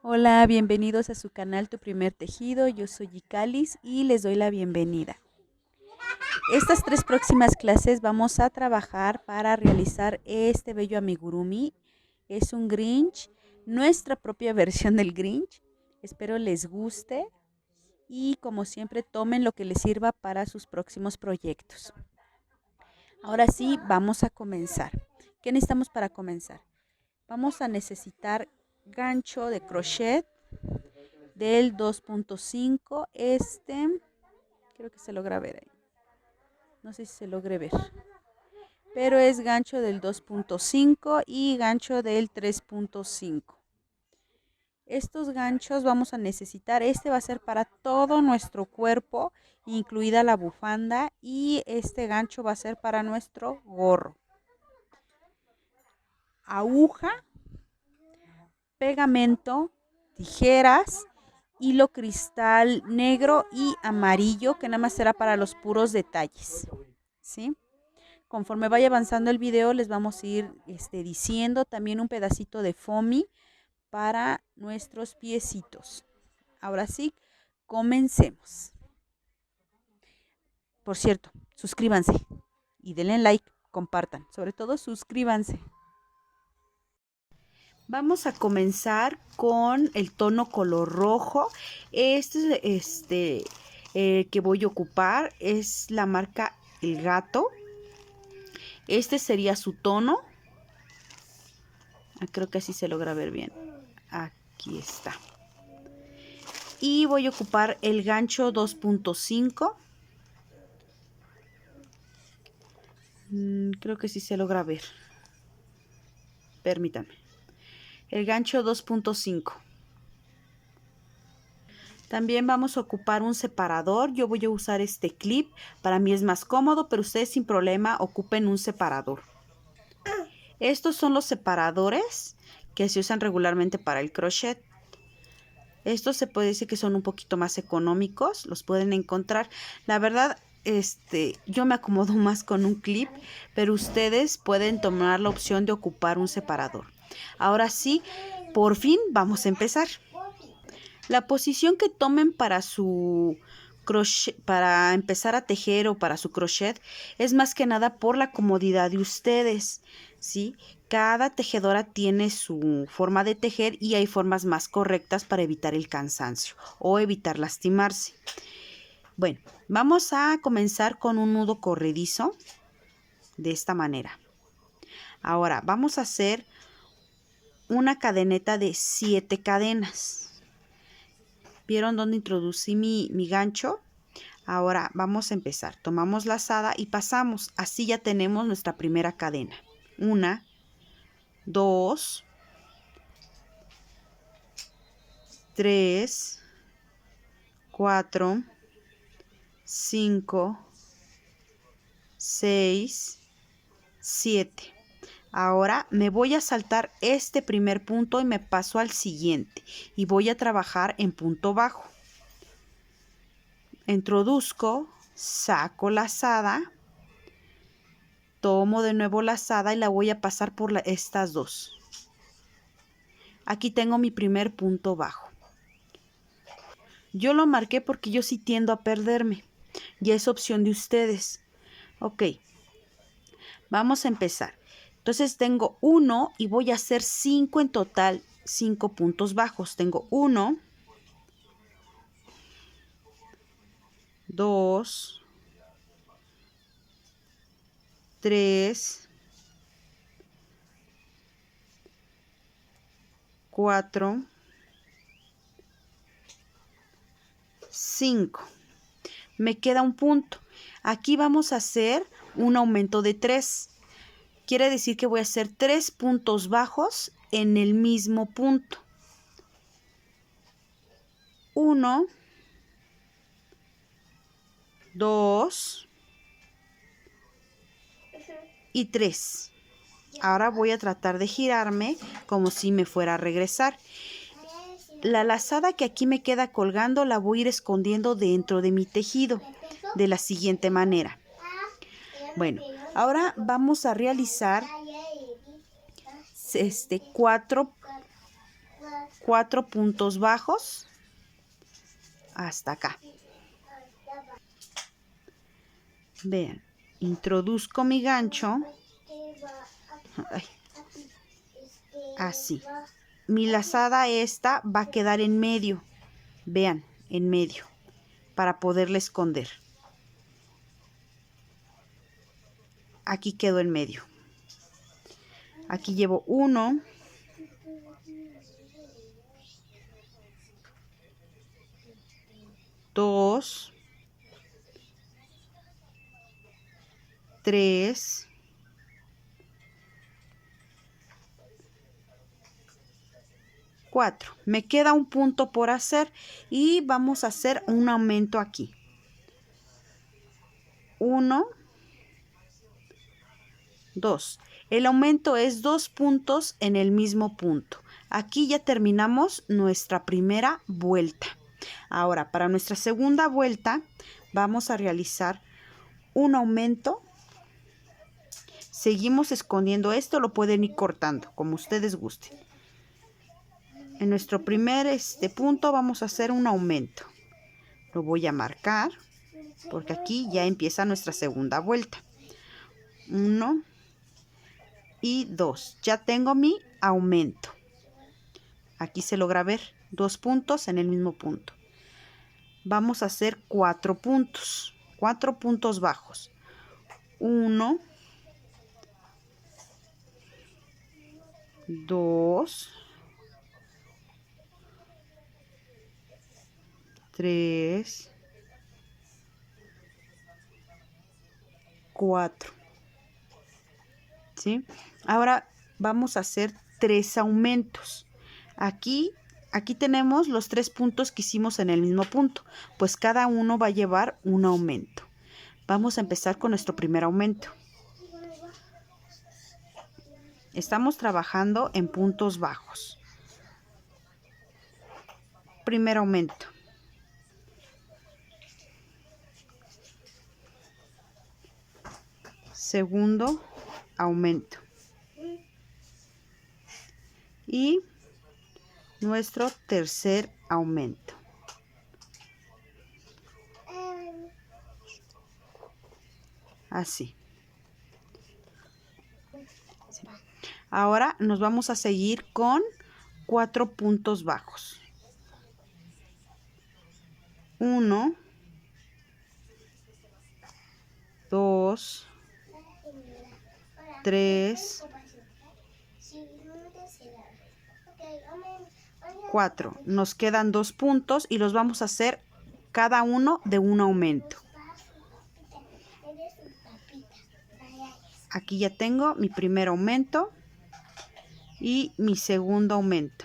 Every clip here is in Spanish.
Hola, bienvenidos a su canal Tu Primer Tejido. Yo soy Icalis y les doy la bienvenida. Estas 3 próximas clases vamos a trabajar para realizar este bello amigurumi. Es un Grinch, nuestra propia versión del Grinch. Espero les guste y como siempre tomen lo que les sirva para sus próximos proyectos. Ahora sí, vamos a comenzar. ¿Qué necesitamos para comenzar? Vamos a necesitar gancho de crochet del 2.5. Creo que se logra ver ahí. No sé si se logre ver. Pero es gancho del 2.5 y gancho del 3.5. Estos ganchos vamos a necesitar, este va a ser para todo nuestro cuerpo, incluida la bufanda, y este gancho va a ser para nuestro gorro. Aguja, pegamento, tijeras, hilo cristal negro y amarillo, que nada más será para los puros detalles, ¿sí? Conforme vaya avanzando el video les vamos a ir diciendo también un pedacito de foamy para nuestros piecitos. Ahora sí, comencemos. Por cierto, suscríbanse y denle like, compartan, sobre todo suscríbanse. Vamos a comenzar con el tono color rojo. Que voy a ocupar es la marca El Gato. Este sería su tono. Creo que así se logra ver bien. Aquí está. Y voy a ocupar el gancho 2.5. Creo que sí se logra ver. Permítanme. El gancho 2.5. También vamos a ocupar un separador. Yo voy a usar este clip. Para mí es más cómodo, pero ustedes sin problema ocupen un separador. Estos son los separadores que se usan regularmente para el crochet. Estos se puede decir que son un poquito más económicos. Los pueden encontrar. La verdad, yo me acomodo más con un clip, pero ustedes pueden tomar la opción de ocupar un separador. Ahora sí, por fin vamos a empezar. La posición que tomen para su crochet, para empezar a tejer o para su crochet, es más que nada por la comodidad de ustedes, ¿sí? Cada tejedora tiene su forma de tejer y hay formas más correctas para evitar el cansancio o evitar lastimarse. Bueno, vamos a comenzar con un nudo corredizo de esta manera. Ahora vamos a hacer una cadeneta de 7 cadenas. ¿Vieron dónde introducí mi gancho? Ahora vamos a empezar. Tomamos lazada y pasamos. Así ya tenemos nuestra primera cadena. 1, 2, 3, 4, 5, 6, 7. Ahora me voy a saltar este primer punto y me paso al siguiente. Y voy a trabajar en punto bajo. Introduzco, saco lazada, tomo de nuevo lazada y la voy a pasar por estas dos. Aquí tengo mi primer punto bajo. Yo lo marqué porque yo sí tiendo a perderme. Ya es opción de ustedes. Ok, vamos a empezar. Entonces tengo 1 y voy a hacer 5 en total, 5 puntos bajos. Tengo 1, 2, 3, 4, 5. Me queda un punto. Aquí vamos a hacer un aumento de 3. Quiere decir que voy a hacer 3 puntos bajos en el mismo punto. 1, 2 y 3. Ahora voy a tratar de girarme como si me fuera a regresar. La lazada que aquí me queda colgando la voy a ir escondiendo dentro de mi tejido de la siguiente manera. Bueno, ahora vamos a realizar 4 4 puntos bajos hasta acá. Vean, introduzco mi gancho. Ay, así. Mi lazada esta va a quedar en medio. Vean, en medio, para poderla esconder. Aquí quedó en medio. Aquí llevo 1, 2, 3, 4. Me queda un punto por hacer y vamos a hacer un aumento aquí. 1, 2. El aumento es 2 puntos en el mismo punto. Aquí ya terminamos nuestra primera vuelta. Ahora, para nuestra segunda vuelta, vamos a realizar un aumento. Seguimos escondiendo esto, lo pueden ir cortando, como ustedes gusten. En nuestro primer punto vamos a hacer un aumento. Lo voy a marcar, porque aquí ya empieza nuestra segunda vuelta. 1 y 2. Ya tengo mi aumento. Aquí se logra ver 2 puntos en el mismo punto. Vamos a hacer 4 puntos. 4 puntos bajos. 1, 2, 3, 4. ¿Sí? Ahora vamos a hacer 3 aumentos. Aquí tenemos los 3 puntos que hicimos en el mismo punto. Pues cada uno va a llevar un aumento. Vamos a empezar con nuestro primer aumento. Estamos trabajando en puntos bajos. Primer aumento. Segundo aumento. Y nuestro tercer aumento. Así. Sí. Ahora nos vamos a seguir con 4 puntos bajos. 1, 2, 3, 4. Nos quedan 2 puntos y los vamos a hacer cada uno de un aumento. Aquí ya tengo mi primer aumento y mi segundo aumento.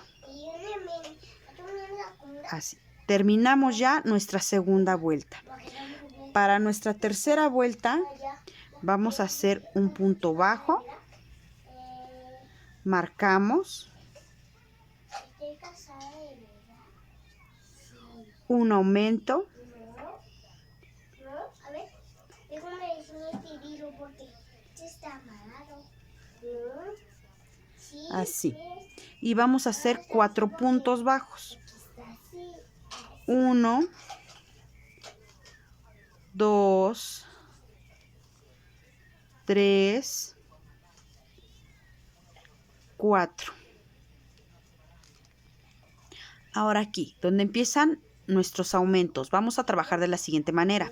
Así. Terminamos ya nuestra segunda vuelta. Para nuestra tercera vuelta vamos a hacer un punto bajo. Marcamos. Un aumento. Así. Y vamos a hacer 4 puntos bajos. 1, 2, 3, 4. Ahora aquí, donde empiezan nuestros aumentos, vamos a trabajar de la siguiente manera.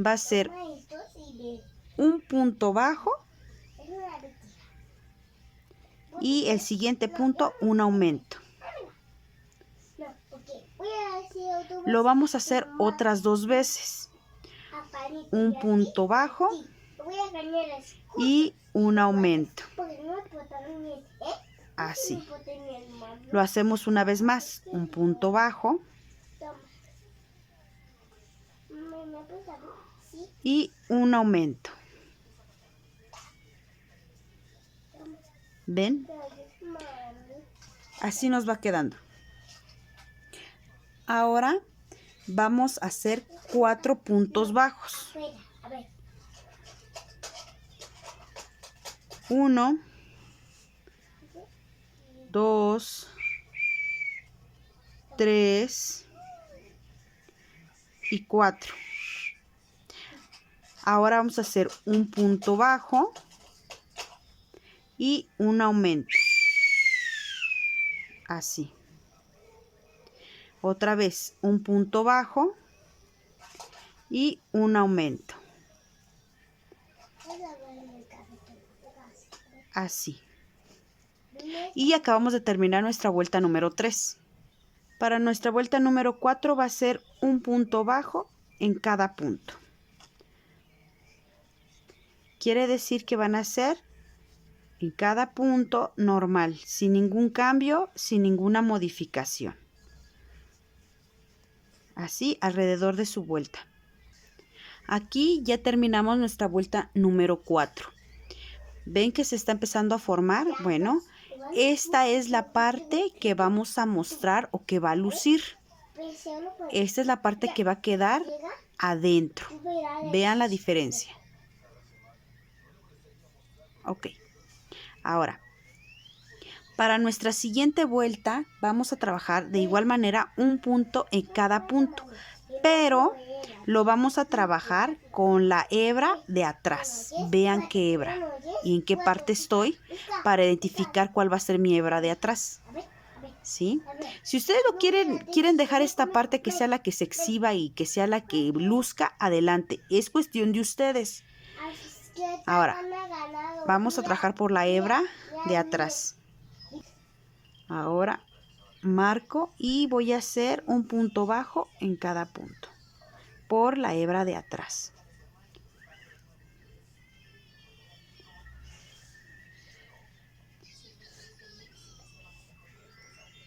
Va a ser un punto bajo y el siguiente punto un aumento. Lo vamos a hacer otras 2 veces. Un punto bajo y un aumento. Así. Lo hacemos una vez más. Un punto bajo y un aumento. ¿Ven? Así nos va quedando. Ahora vamos a hacer 4 puntos bajos. 1, 2, 3 y 4. Ahora vamos a hacer un punto bajo y un aumento. Así. Otra vez un punto bajo y un aumento. Así. Y acabamos de terminar nuestra vuelta número 3. Para nuestra vuelta número 4 va a ser un punto bajo en cada punto. Quiere decir que van a ser en cada punto normal, sin ningún cambio, sin ninguna modificación. Así alrededor de su vuelta. Aquí ya terminamos nuestra vuelta número 4. ¿Ven que se está empezando a formar? Bueno, esta es la parte que vamos a mostrar o que va a lucir. Esta es la parte que va a quedar adentro. Vean la diferencia. Ok. Ahora, para nuestra siguiente vuelta vamos a trabajar de igual manera un punto en cada punto, pero lo vamos a trabajar con la hebra de atrás. Vean qué hebra y en qué parte estoy para identificar cuál va a ser mi hebra de atrás. ¿Sí? Si ustedes lo quieren dejar esta parte que sea la que se exhiba y que sea la que luzca, adelante. Es cuestión de ustedes. Ahora, vamos a trabajar por la hebra de atrás. Ahora marco y voy a hacer un punto bajo en cada punto por la hebra de atrás.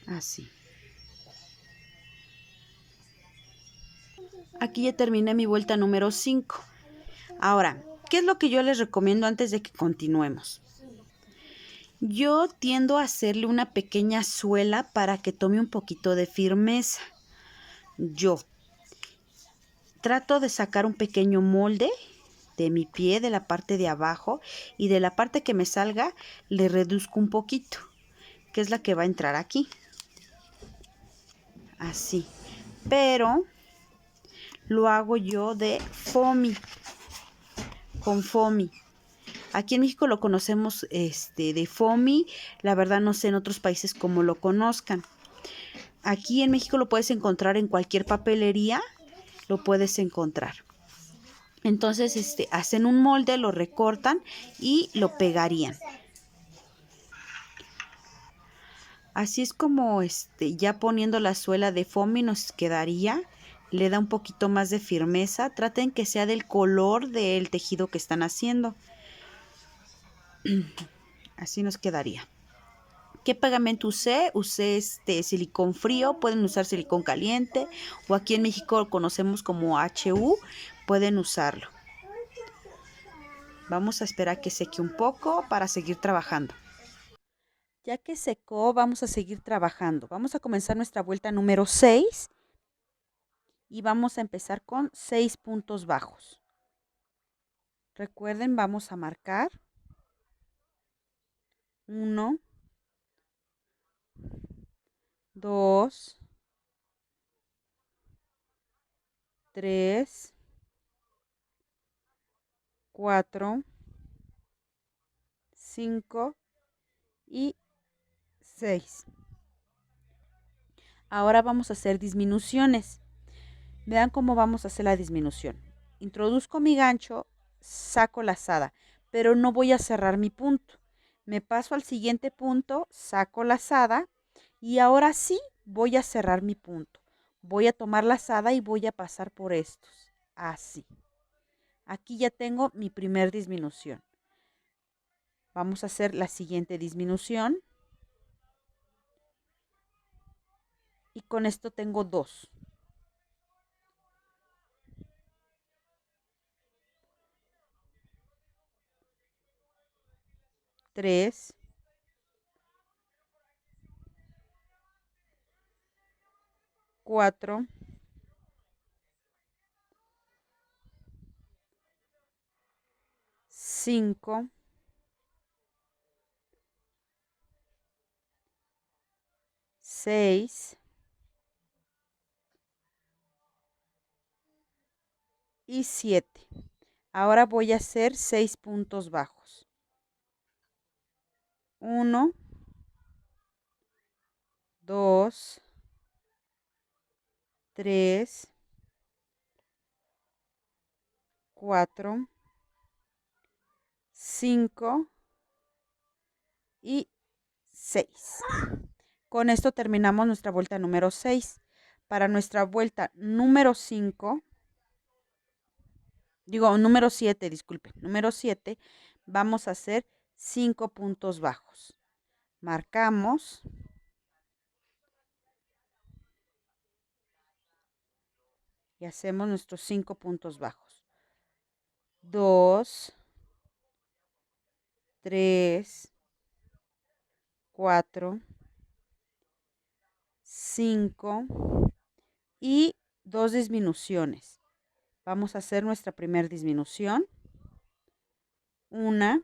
Así. Aquí ya terminé mi vuelta número 5. Ahora, ¿qué es lo que yo les recomiendo antes de que continuemos? Yo tiendo a hacerle una pequeña suela para que tome un poquito de firmeza. Yo trato de sacar un pequeño molde de mi pie, de la parte de abajo, y de la parte que me salga le reduzco un poquito, que es la que va a entrar aquí. Así. Pero lo hago yo de foamy, con foamy. Aquí en México lo conocemos de foamy, la verdad no sé en otros países cómo lo conozcan. Aquí en México lo puedes encontrar en cualquier papelería, lo puedes encontrar. Entonces, hacen un molde, lo recortan y lo pegarían. Así es como ya poniendo la suela de foamy nos quedaría. Le da un poquito más de firmeza. Traten que sea del color del tejido que están haciendo. Así nos quedaría. ¿Qué pegamento usé? Usé silicón frío, pueden usar silicón caliente o aquí en México lo conocemos como HU, pueden usarlo. Vamos a esperar que seque un poco para seguir trabajando. Ya que secó, vamos a seguir trabajando. Vamos a comenzar nuestra vuelta número 6 y vamos a empezar con 6 puntos bajos. Recuerden, vamos a marcar 1, 2, 3, 4, 5 y 6. Ahora vamos a hacer disminuciones. Vean cómo vamos a hacer la disminución. Introduzco mi gancho, saco lazada, pero no voy a cerrar mi punto. Me paso al siguiente punto, saco lazada y ahora sí voy a cerrar mi punto. Voy a tomar lazada y voy a pasar por estos. Así. Aquí ya tengo mi primer disminución. Vamos a hacer la siguiente disminución. Y con esto tengo 2. 3, 4, 5, 6 y 7. Ahora voy a hacer 6 puntos bajos. 1, 2, 3, 4, 5 y 6. Con esto terminamos nuestra vuelta número 6. Para nuestra vuelta número 5, número 7, disculpe, número 7, vamos a hacer 5 puntos bajos. Marcamos y hacemos nuestros 5 puntos bajos. 2, 3, 4, 5 y 2 disminuciones. Vamos a hacer nuestra primera disminución. 1,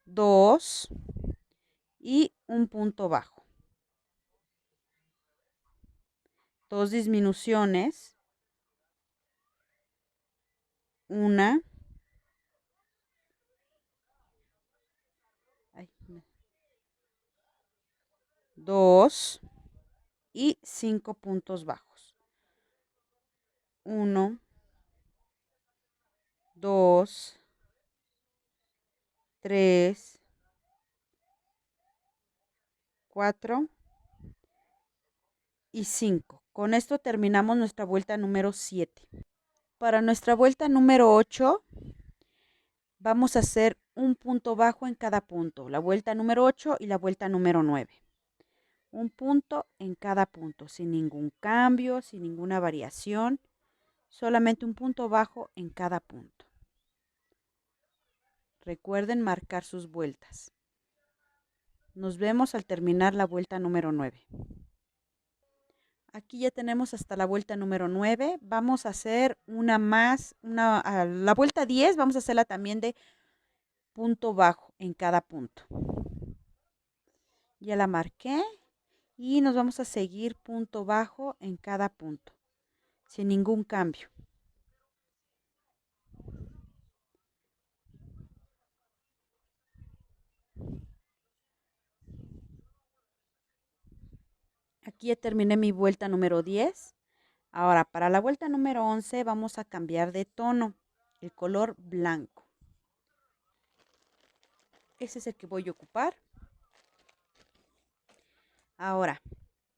2 y un punto bajo. 2 disminuciones. 1, 2 y 5 puntos bajos. 1, 2, 3, 4 y 5. Con esto terminamos nuestra vuelta número 7. Para nuestra vuelta número 8 vamos a hacer un punto bajo en cada punto. La vuelta número 8 y la vuelta número 9. Un punto en cada punto, sin ningún cambio, sin ninguna variación. Solamente un punto bajo en cada punto. Recuerden marcar sus vueltas. Nos vemos al terminar la vuelta número 9. Aquí ya tenemos hasta la vuelta número 9. Vamos a hacer una más, la vuelta 10 vamos a hacerla también de punto bajo en cada punto. Ya la marqué y nos vamos a seguir punto bajo en cada punto, sin ningún cambio. Aquí ya terminé mi vuelta número 10. Ahora, para la vuelta número 11 vamos a cambiar de tono, el color blanco. Ese es el que voy a ocupar. Ahora,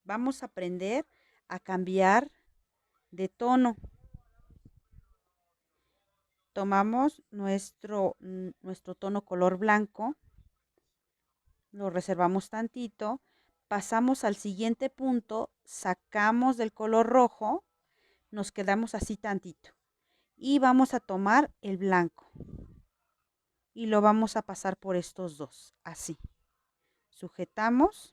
vamos a aprender a cambiar de tono. Tomamos nuestro tono color blanco, lo reservamos tantito, pasamos al siguiente punto, sacamos del color rojo, nos quedamos así tantito y vamos a tomar el blanco y lo vamos a pasar por estos dos, así. Sujetamos,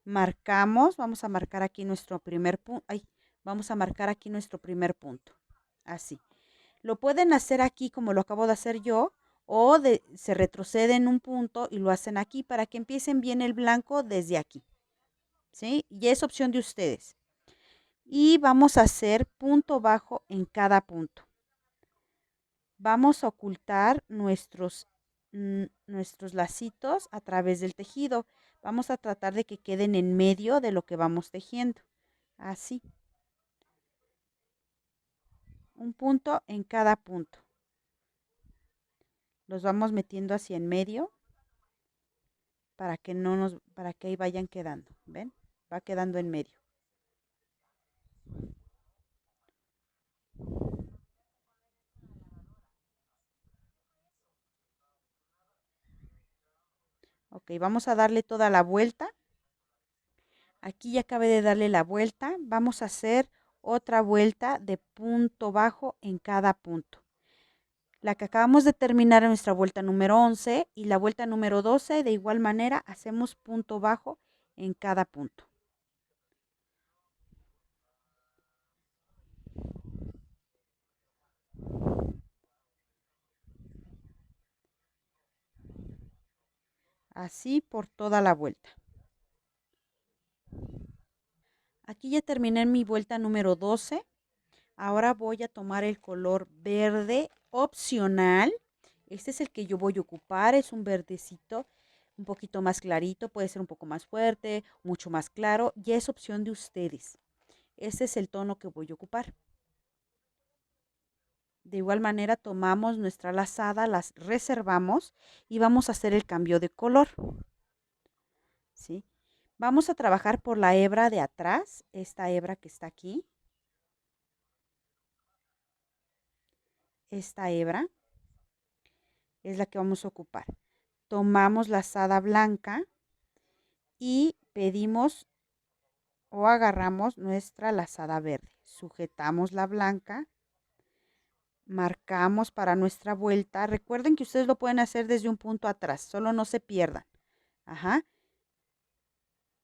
marcamos, vamos a marcar aquí nuestro primer punto, vamos a marcar aquí nuestro primer punto, así. Lo pueden hacer aquí como lo acabo de hacer yo, o se retroceden un punto y lo hacen aquí para que empiecen bien el blanco desde aquí, ¿sí? Y es opción de ustedes. Y vamos a hacer punto bajo en cada punto. Vamos a ocultar nuestros lacitos a través del tejido. Vamos a tratar de que queden en medio de lo que vamos tejiendo, así. Un punto en cada punto. Los vamos metiendo hacia en medio para que para que ahí vayan quedando, ¿ven? Va quedando en medio. Ok, vamos a darle toda la vuelta. Aquí ya acabé de darle la vuelta. Vamos a hacer otra vuelta de punto bajo en cada punto. La que acabamos de terminar en nuestra vuelta número 11 y la vuelta número 12, de igual manera hacemos punto bajo en cada punto. Así por toda la vuelta. Aquí ya terminé mi vuelta número 12. Ahora voy a tomar el color verde opcional. Este es el que yo voy a ocupar, es un verdecito un poquito más clarito, puede ser un poco más fuerte, mucho más claro, ya es opción de ustedes. Este es el tono que voy a ocupar. De igual manera tomamos nuestra lazada, las reservamos y vamos a hacer el cambio de color. ¿Sí? Vamos a trabajar por la hebra de atrás, esta hebra que está aquí. Esta hebra es la que vamos a ocupar. Tomamos la lazada blanca y pedimos o agarramos nuestra lazada verde. Sujetamos la blanca, marcamos para nuestra vuelta. Recuerden que ustedes lo pueden hacer desde un punto atrás, solo no se pierdan. Ajá.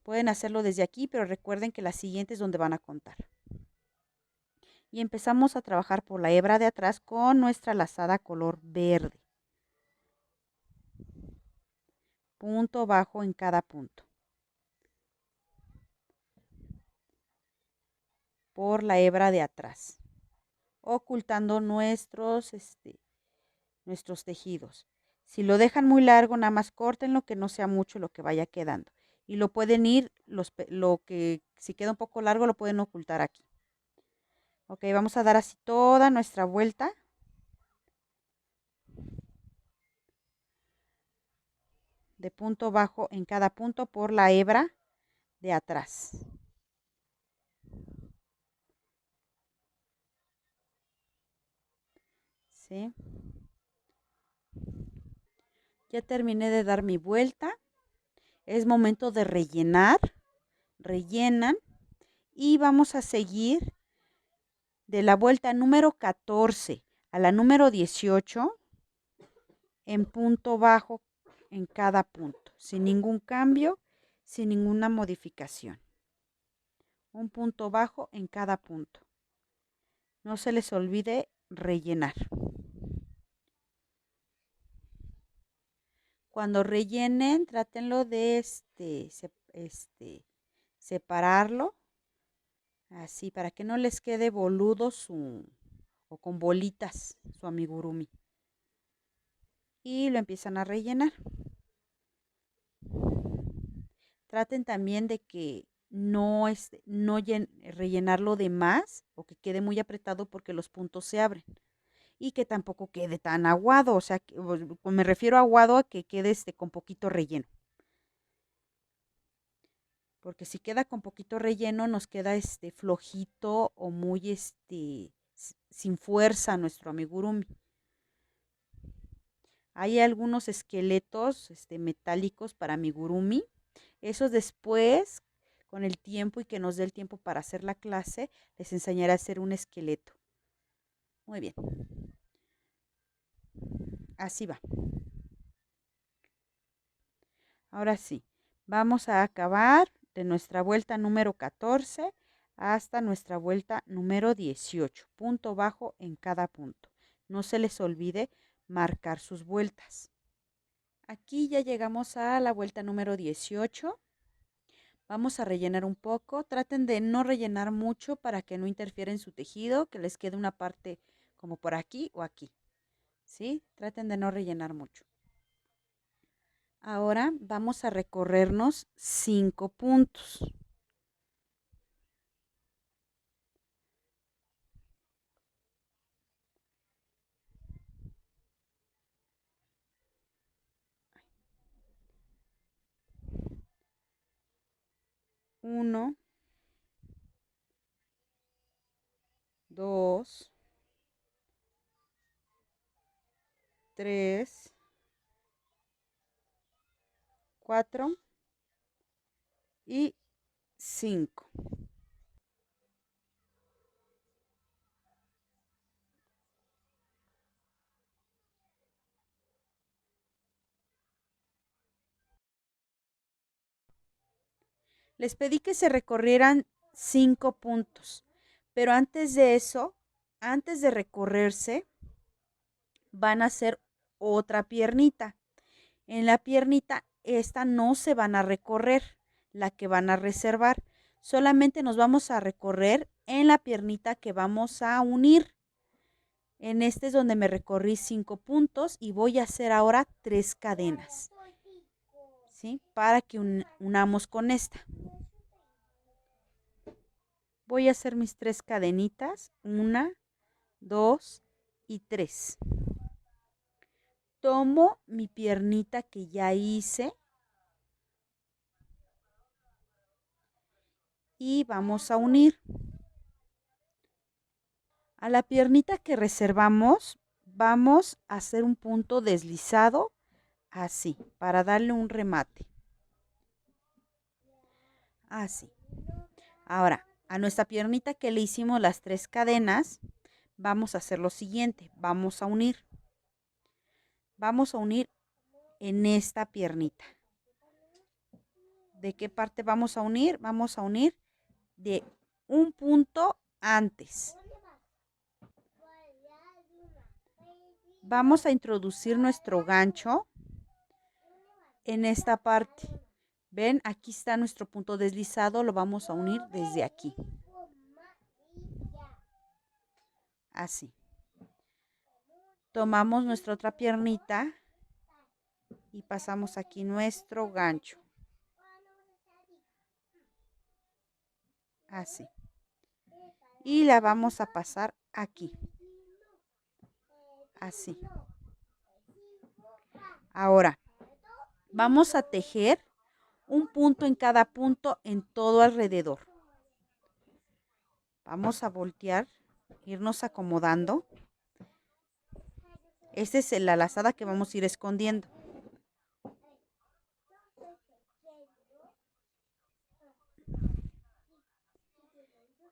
Pueden hacerlo desde aquí, pero recuerden que la siguiente es donde van a contar. Y empezamos a trabajar por la hebra de atrás con nuestra lazada color verde. Punto bajo en cada punto. Por la hebra de atrás, ocultando nuestros tejidos. Si lo dejan muy largo, nada más córtenlo, que no sea mucho lo que vaya quedando. Y lo pueden ir, si queda un poco largo, lo pueden ocultar aquí. Ok, vamos a dar así toda nuestra vuelta. De punto bajo en cada punto por la hebra de atrás. ¿Sí? Ya terminé de dar mi vuelta. Es momento de rellenar. Rellenan y vamos a seguir de la vuelta número 14 a la número 18 en punto bajo en cada punto, sin ningún cambio, sin ninguna modificación. Un punto bajo en cada punto. No se les olvide rellenar. Cuando rellenen, trátenlo de separarlo, así, para que no les quede boludo o con bolitas su amigurumi. Y lo empiezan a rellenar. Traten también de que no rellenarlo de más o que quede muy apretado porque los puntos se abren. Y que tampoco quede tan aguado, o sea, me refiero a aguado a que quede con poquito relleno. Porque si queda con poquito relleno nos queda flojito o muy sin fuerza nuestro amigurumi. Hay algunos esqueletos metálicos para amigurumi. Esos después, con el tiempo y que nos dé el tiempo para hacer la clase, les enseñaré a hacer un esqueleto. Muy bien. Así va. Ahora sí, vamos a acabar de nuestra vuelta número 14 hasta nuestra vuelta número 18. Punto bajo en cada punto. No se les olvide marcar sus vueltas. Aquí ya llegamos a la vuelta número 18. Vamos a rellenar un poco. Traten de no rellenar mucho para que no interfiera en su tejido, que les quede una parte como por aquí o aquí. ¿Sí? Traten de no rellenar mucho. Ahora vamos a recorrernos 5 puntos. Uno, dos, tres, cuatro y 5. Les pedí que se recorrieran 5 puntos, pero antes de eso, antes de recorrerse, van a hacer otra piernita. En la piernita, esta no se van a recorrer, la que van a reservar. Solamente nos vamos a recorrer en la piernita que vamos a unir. En este es donde me recorrí 5 puntos y voy a hacer ahora 3 cadenas, ¿sí? Para que unamos con esta. Voy a hacer mis 3 cadenitas, 1, 2 y 3. Tomo mi piernita que ya hice y vamos a unir. A la piernita que reservamos vamos a hacer un punto deslizado así, para darle un remate. Así. Ahora, a nuestra piernita que le hicimos las 3 cadenas, vamos a hacer lo siguiente. Vamos a unir. Vamos a unir en esta piernita. ¿De qué parte vamos a unir? Vamos a unir de un punto antes. Vamos a introducir nuestro gancho en esta parte. ¿Ven? Aquí está nuestro punto deslizado, lo vamos a unir desde aquí. Así. Tomamos nuestra otra piernita y pasamos aquí nuestro gancho. Así. Y la vamos a pasar aquí. Así. Ahora, vamos a tejer un punto en cada punto en todo alrededor. Vamos a voltear, irnos acomodando. Esta es la lazada que vamos a ir escondiendo.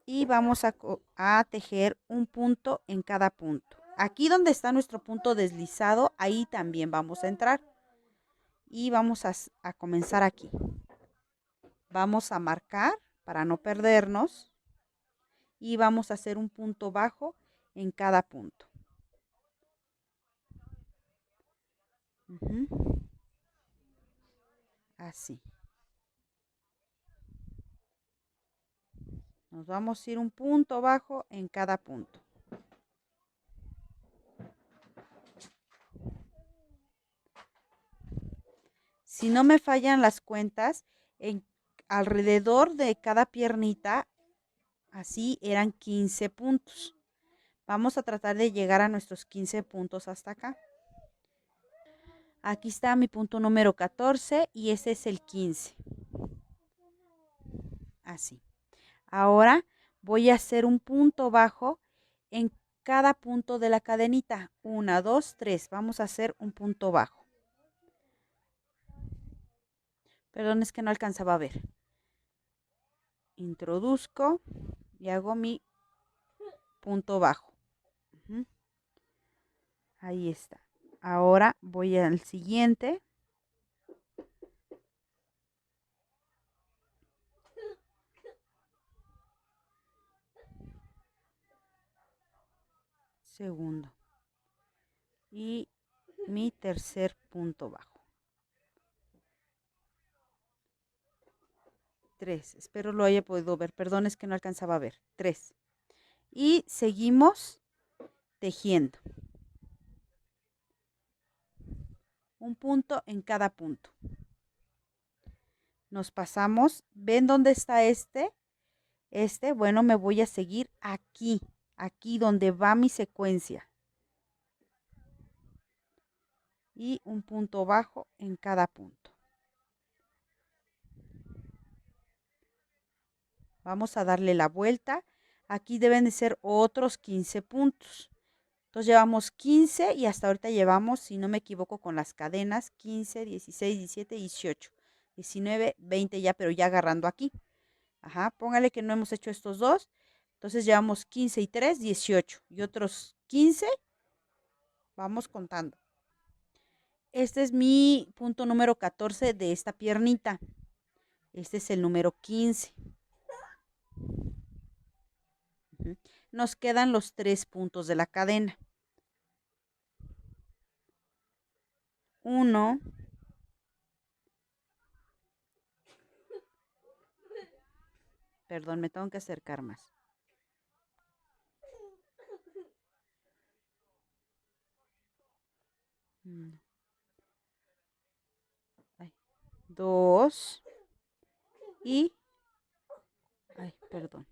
Y vamos a tejer un punto en cada punto. Aquí donde está nuestro punto deslizado, ahí también vamos a entrar. Y vamos a comenzar aquí. Vamos a marcar para no perdernos. Y vamos a hacer un punto bajo en cada punto. Así. Nos vamos a ir un punto bajo en cada punto. Si no me fallan las cuentas, alrededor de cada piernita, así eran 15 puntos. Vamos a tratar de llegar a nuestros 15 puntos hasta acá. Aquí está mi punto número 14 y ese es el 15. Así. Ahora voy a hacer un punto bajo en cada punto de la cadenita. 1, 2, 3. Vamos a hacer un punto bajo. Perdón, es que no alcanzaba a ver. Introduzco y hago mi punto bajo. Ahí está. Ahora voy al siguiente. Segundo. Y mi tercer punto bajo. 3. Espero lo haya podido ver. Perdón, es que no alcanzaba a ver. 3. Y seguimos tejiendo. Un punto en cada punto. Nos pasamos. ¿Ven dónde está este? Bueno, me voy a seguir aquí. Aquí donde va mi secuencia. Y un punto bajo en cada punto. Vamos a darle la vuelta. Aquí deben de ser otros 15 puntos. Entonces llevamos 15 y hasta ahorita llevamos, si no me equivoco con las cadenas, 15, 16, 17, 18, 19, 20 ya, pero ya agarrando aquí. Ajá, póngale que no hemos hecho estos dos. Entonces llevamos 15 y 3, 18 y otros 15. Vamos contando. Este es mi punto número 14 de esta piernita. Este es el número 15. Nos quedan los 3 puntos de la cadena. 1, Perdón, me tengo que acercar más. Ay, 2 y, ay, perdón.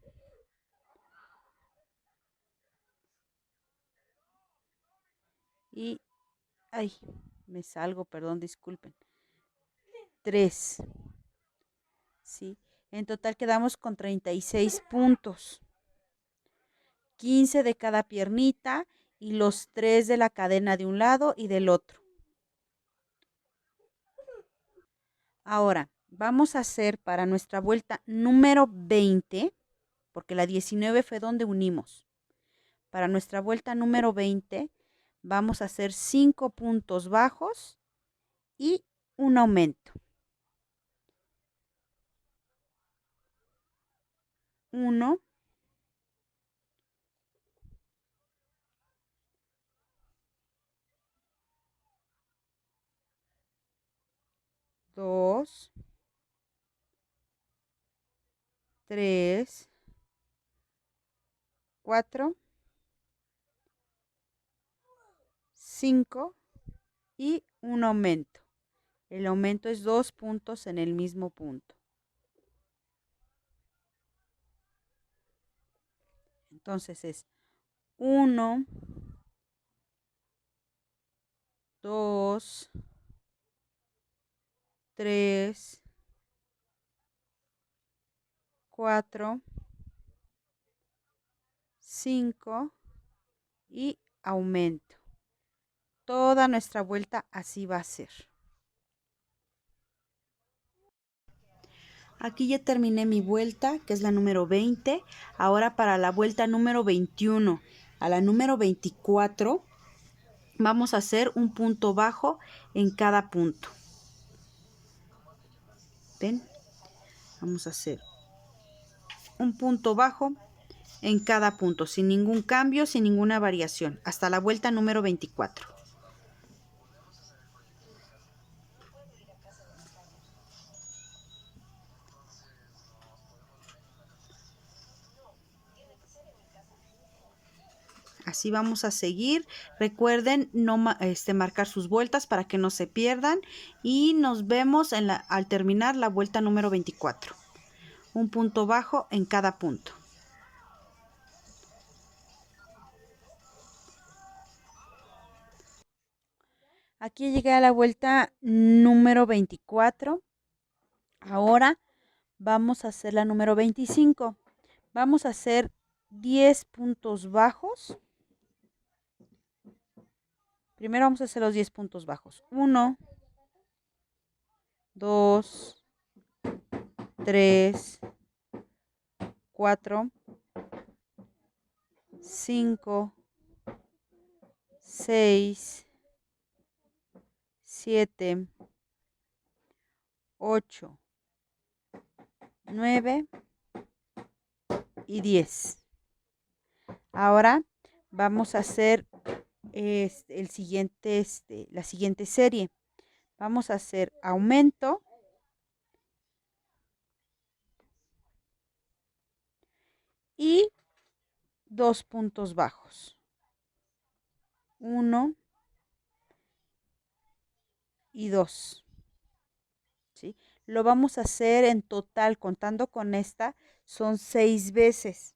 Y, ay, me salgo, perdón, disculpen. 3. ¿Sí? En total quedamos con 36 puntos. 15 de cada piernita y los 3 de la cadena de un lado y del otro. Ahora, vamos a hacer para nuestra vuelta número 20, porque la 19 fue donde unimos. Para nuestra vuelta número 20, vamos a hacer 5 puntos bajos y un aumento. 1, 2, 3, 4, 5 y un aumento. El aumento es 2 puntos en el mismo punto. Entonces es 1, 2, 3, 4, 5 y aumento. Toda nuestra vuelta así va a ser. Aquí ya terminé mi vuelta, que es la número 20. Ahora para la vuelta número 21 a la número 24 vamos a hacer un punto bajo en cada punto. ¿Ven? Vamos a hacer un punto bajo en cada punto, sin ningún cambio, sin ninguna variación, hasta la vuelta número 24. Así vamos a seguir. Recuerden no marcar sus vueltas para que no se pierdan. Y nos vemos al terminar la vuelta número 24. Un punto bajo en cada punto. Aquí llegué a la vuelta número 24. Ahora vamos a hacer la número 25. Vamos a hacer 10 puntos bajos. Primero vamos a hacer los 10 puntos bajos. 1, 2, 3, 4, 5, 6, 7, 8, 9 y 10. Ahora vamos a hacer la siguiente serie. Vamos a hacer aumento y 2 puntos bajos. 1 y 2. ¿Sí? Lo vamos a hacer en total, contando con esta, son 6 veces.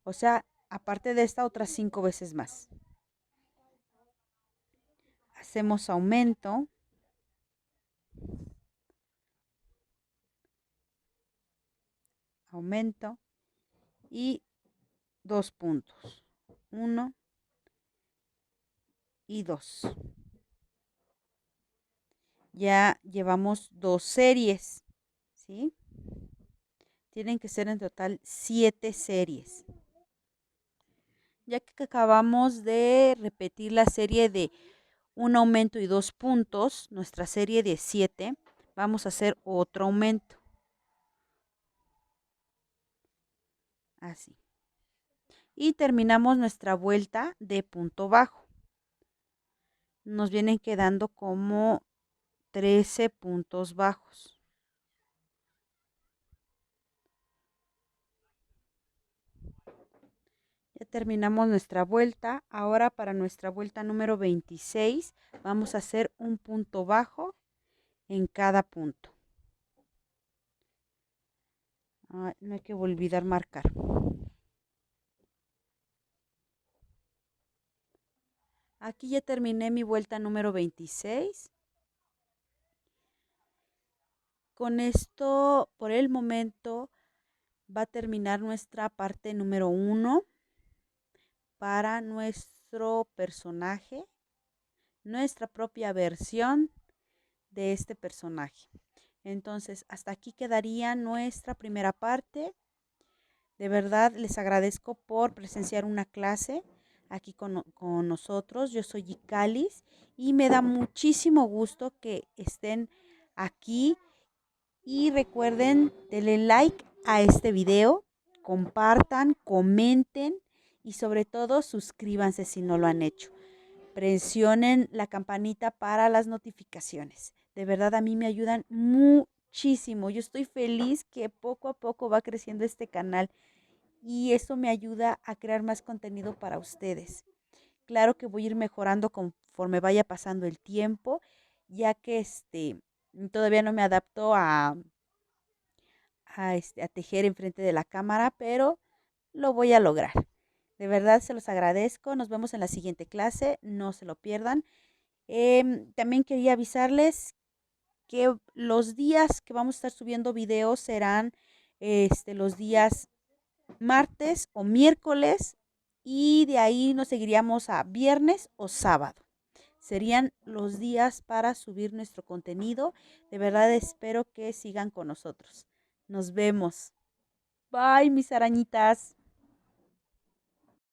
O sea, aparte de esta, otras 5 veces más. Hacemos aumento. Aumento. Y 2 puntos. 1 y 2. Ya llevamos 2 series. ¿Sí? Tienen que ser en total 7 series. Ya que acabamos de repetir la serie de un aumento y 2 puntos, nuestra serie de 7, vamos a hacer otro aumento. Así. Y terminamos nuestra vuelta de punto bajo. Nos vienen quedando como 13 puntos bajos. terminamos nuestra vuelta. Ahora para nuestra vuelta número 26 vamos a hacer un punto bajo en cada punto. No hay que olvidar marcar. Aquí ya terminé mi vuelta número 26. Con esto, por el momento, va a terminar nuestra parte número 1 para nuestro personaje, nuestra propia versión de este personaje. Entonces, hasta aquí quedaría nuestra primera parte. De verdad, les agradezco por presenciar una clase aquí con nosotros. Yo soy Icalis y me da muchísimo gusto que estén aquí. Y recuerden, denle like a este video, compartan, comenten y sobre todo suscríbanse si no lo han hecho. Presionen la campanita para las notificaciones. De verdad a mí me ayudan muchísimo. Yo estoy feliz que poco a poco va creciendo este canal y eso me ayuda a crear más contenido para ustedes. Claro que voy a ir mejorando conforme vaya pasando el tiempo, ya que todavía no me adapto a tejer enfrente de la cámara, pero lo voy a lograr. De verdad se los agradezco. Nos vemos en la siguiente clase. No se lo pierdan. También quería avisarles que los días que vamos a estar subiendo videos serán los días martes o miércoles y de ahí nos seguiríamos a viernes o sábado. Serían los días para subir nuestro contenido. De verdad espero que sigan con nosotros. Nos vemos. Bye, mis arañitas.